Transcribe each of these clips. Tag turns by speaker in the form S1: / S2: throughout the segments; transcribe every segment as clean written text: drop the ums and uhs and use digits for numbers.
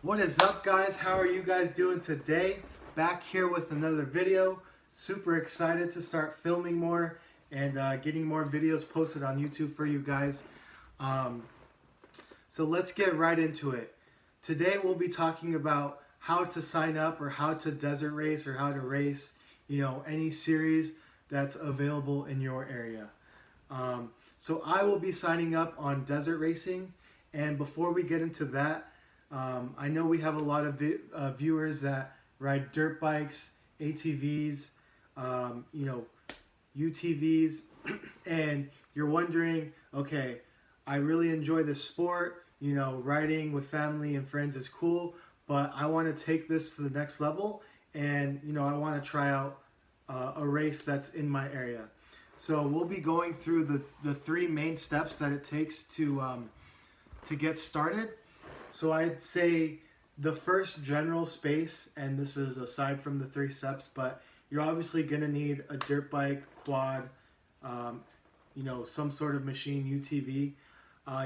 S1: What is up, guys? How are you guys doing today? Back here with another video. Super excited to start filming more and getting more videos posted on YouTube for you guys. So let's get right into it. Today we'll be talking about how to sign up or how to desert race or how to race, any series that's available in your area. So I will be signing up on desert racing, and before we get into that, I know we have a lot of viewers that ride dirt bikes, ATVs, UTVs, and you're wondering, okay, I really enjoy this sport, riding with family and friends is cool, but I want to take this to the next level, and I want to try out a race that's in my area. So we'll be going through the three main steps that it takes to get started. So I'd say the first general space, and this is aside from the three steps, but you're obviously going to need a dirt bike, quad, some sort of machine, UTV.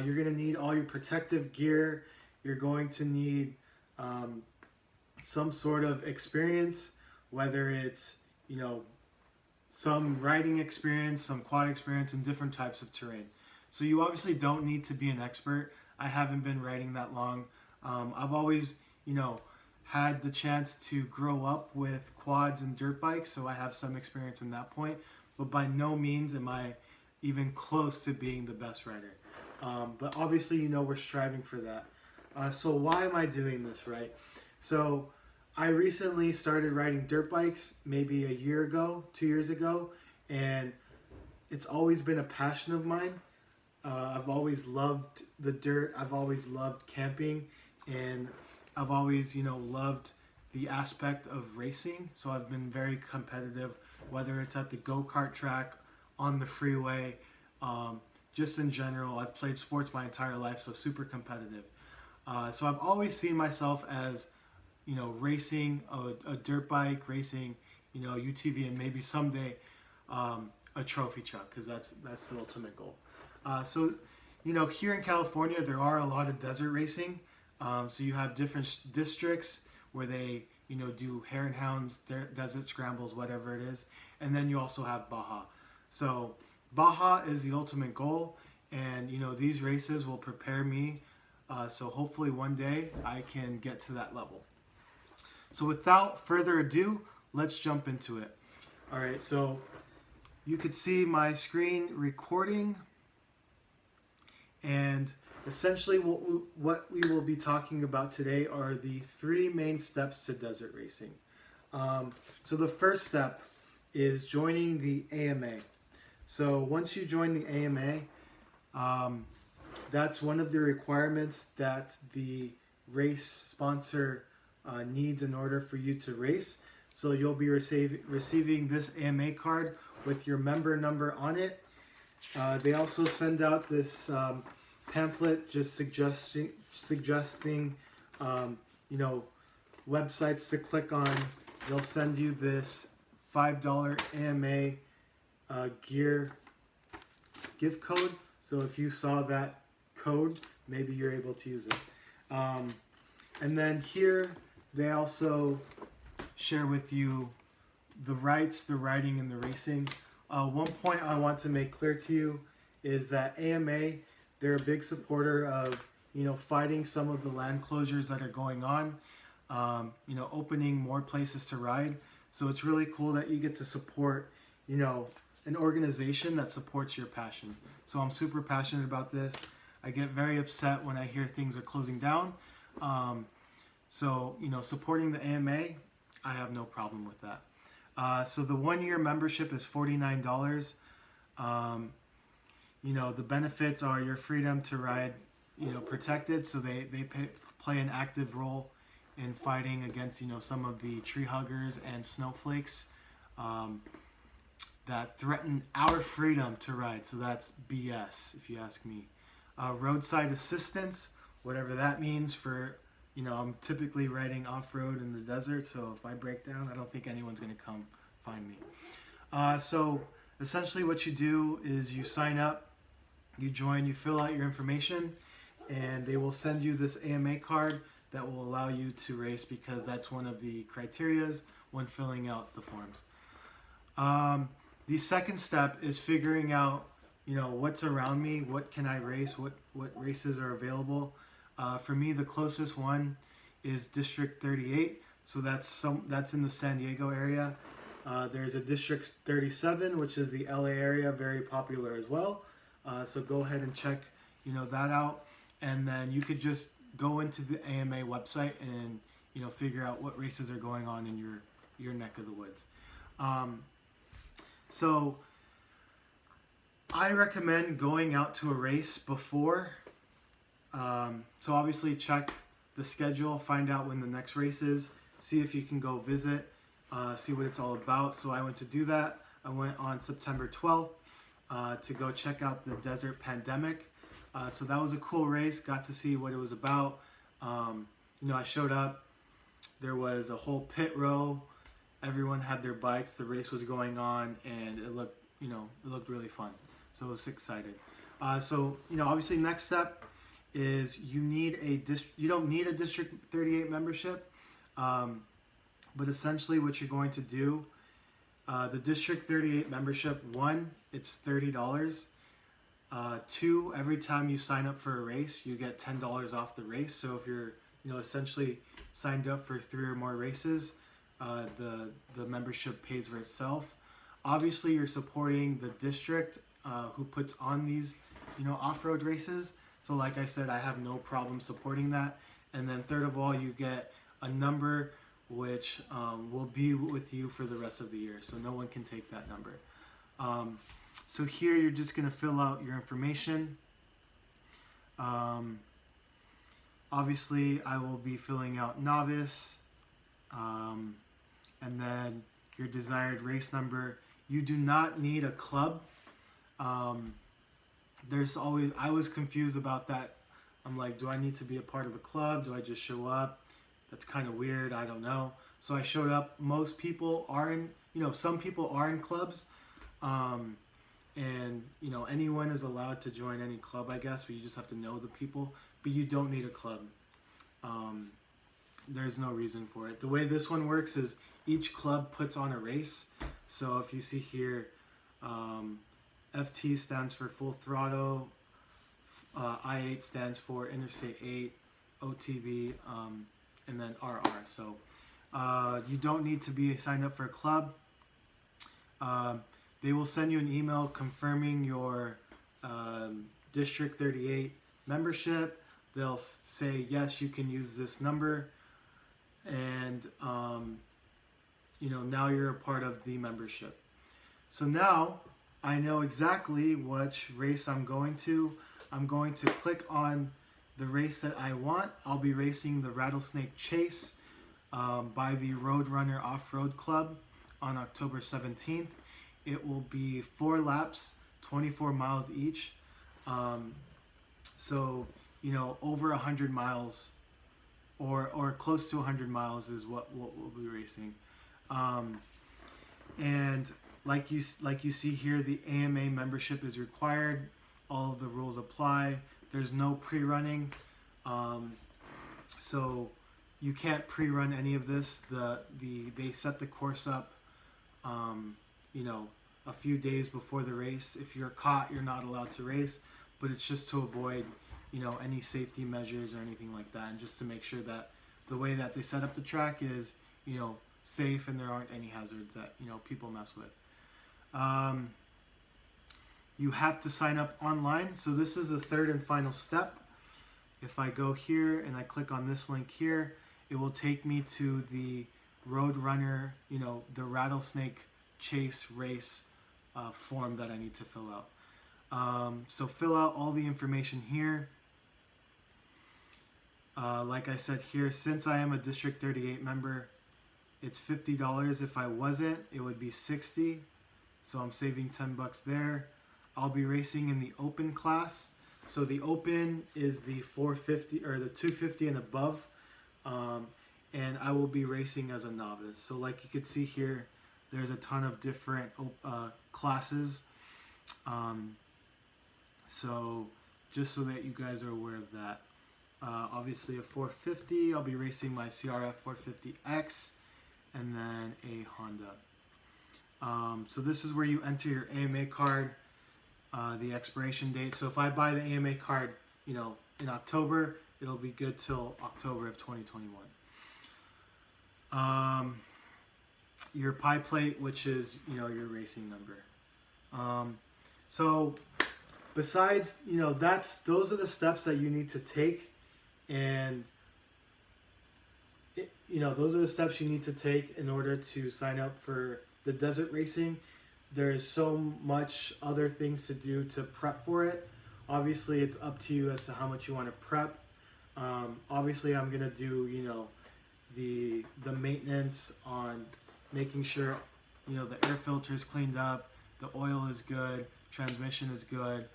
S1: You're going to need all your protective gear. You're going to need some sort of experience, whether it's, some riding experience, some quad experience in different types of terrain. So you obviously don't need to be an expert. I haven't been riding that long. I've always, had the chance to grow up with quads and dirt bikes, so I have some experience in that point, but by no means am I even close to being the best rider. But obviously, we're striving for that. So why am I doing this, right? So I recently started riding dirt bikes maybe a year ago, 2 years ago, and it's always been a passion of mine. I've always loved the dirt. I've always loved camping, and I've always, loved the aspect of racing. So I've been very competitive, whether it's at the go-kart track, on the freeway, just in general. I've played sports my entire life, so super competitive. So I've always seen myself as, racing a dirt bike, racing, UTV, and maybe someday a trophy truck, because that's the ultimate goal. So, here in California, there are a lot of desert racing. So you have different districts where they, do hare and hounds, desert scrambles, whatever it is. And then you also have Baja. So Baja is the ultimate goal. And, these races will prepare me. So hopefully one day I can get to that level. So without further ado, let's jump into it. All right, so you could see my screen recording. And essentially what we will be talking about today are the three main steps to desert racing. So the first step is joining the AMA. So once you join the AMA, that's one of the requirements that the race sponsor needs in order for you to race. So you'll be receiving this AMA card with your member number on it. They also send out this pamphlet just suggesting websites to click on. They'll send you this $5 AMA gear gift code. So if you saw that code, maybe you're able to use it. And then here they also share with you the rights, the riding, and the racing. One point I want to make clear to you is that AMA, they're a big supporter of, fighting some of the land closures that are going on, opening more places to ride. So it's really cool that you get to support, an organization that supports your passion. So I'm super passionate about this. I get very upset when I hear things are closing down. So, supporting the AMA, I have no problem with that. So the 1-year membership is $49. The benefits are your freedom to ride, protected. So they play an active role in fighting against, some of the tree huggers and snowflakes that threaten our freedom to ride. So that's BS, if you ask me. Roadside assistance, whatever that means for, I'm typically riding off-road in the desert. So if I break down, I don't think anyone's going to come find me. So essentially what you do is you sign up, you join, you fill out your information, and they will send you this AMA card that will allow you to race, because that's one of the criterias when filling out the forms. The second step is figuring out, what's around me, what can I race, what races are available. For me, the closest one is District 38, so that's in the San Diego area. There's a District 37, which is the LA area, very popular as well. So go ahead and check, that out, and then you could just go into the AMA website and figure out what races are going on in your neck of the woods. So I recommend going out to a race before. So obviously check the schedule, find out when the next race is, see if you can go visit, see what it's all about. So I went to do that. I went on September 12th to go check out the Desert Pandemic. So that was a cool race, got to see what it was about. I showed up, there was a whole pit row, everyone had their bikes, the race was going on, and it looked really fun. So I was excited. So obviously next step is you don't need a District 38 membership, but essentially what you're going to do, the District 38 membership, one, it's $30. Two, every time you sign up for a race, you get $10 off the race. So if you're essentially signed up for 3 or more races, the membership pays for itself. Obviously, you're supporting the district who puts on these off-road races. So like I said, I have no problem supporting that. And then third of all, you get a number which will be with you for the rest of the year. So no one can take that number. So here you're just going to fill out your information. Obviously, I will be filling out novice, and then your desired race number. You do not need a club. I was confused about that. I'm like, do I need to be a part of a club? Do I just show up? That's kind of weird. I don't know. So I showed up. Most people are in, some people are in clubs. And anyone is allowed to join any club, I guess, but you just have to know the people. But you don't need a club. There's no reason for it. The way this one works is each club puts on a race. So if you see here, FT stands for Full Throttle, I8 stands for Interstate 8, OTV, and then RR. So you don't need to be signed up for a club. They will send you an email confirming your District 38 membership. They'll say, yes, you can use this number. And, now you're a part of the membership. So now I know exactly which race I'm going to. I'm going to click on the race that I want. I'll be racing the Rattlesnake Chase by the Roadrunner Off-Road Club on October 17th. It will be 4 laps, 24 miles each. So, over 100 miles or close to 100 miles is what we'll be racing. And like you see here, the AMA membership is required. All of the rules apply. There's no pre-running. So you can't pre-run any of this. They set the course up, a few days before the race. If you're caught, you're not allowed to race, but it's just to avoid, any safety measures or anything like that, and just to make sure that the way that they set up the track is, safe and there aren't any hazards that, people mess with. You have to sign up online. So this is the third and final step. If I go here and I click on this link here, it will take me to the Roadrunner, the Rattlesnake Chase race form that I need to fill out. So fill out all the information here. Like I said here, since I am a District 38 member, it's $50. If I wasn't, it would be $60. So I'm saving $10 there. I'll be racing in the open class. So the open is the 450 or the 250 and above. And I will be racing as a novice. So like you could see here, there's a ton of different classes. So just so that you guys are aware of that. obviously a 450. I'll be racing my CRF 450X, and then a Honda. So this is where you enter your AMA card, the expiration date. So if I buy the AMA card, you know, in October, it'll be good till October of 2021. Your pie plate, which is, you know, your racing number. So besides, you know, those are the steps that you need to take, and you know, those are the steps you need to take in order to sign up for the desert racing. There is so much other things to do to prep for it. Obviously, it's up to you as to how much you want to prep. Obviously, I'm gonna do, you know, the maintenance on making sure, you know, the air filter is cleaned up, the oil is good, transmission is good,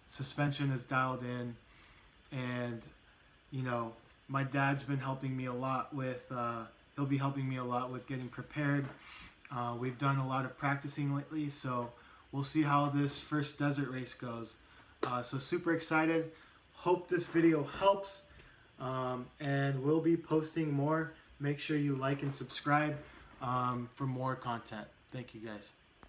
S1: suspension is dialed in, and you know, my dad's been helping me a lot with, he'll be helping me a lot with getting prepared. We've done a lot of practicing lately, so we'll see how this first desert race goes. So super excited. Hope this video helps, and we'll be posting more. Make sure you like and subscribe for more content. Thank you guys.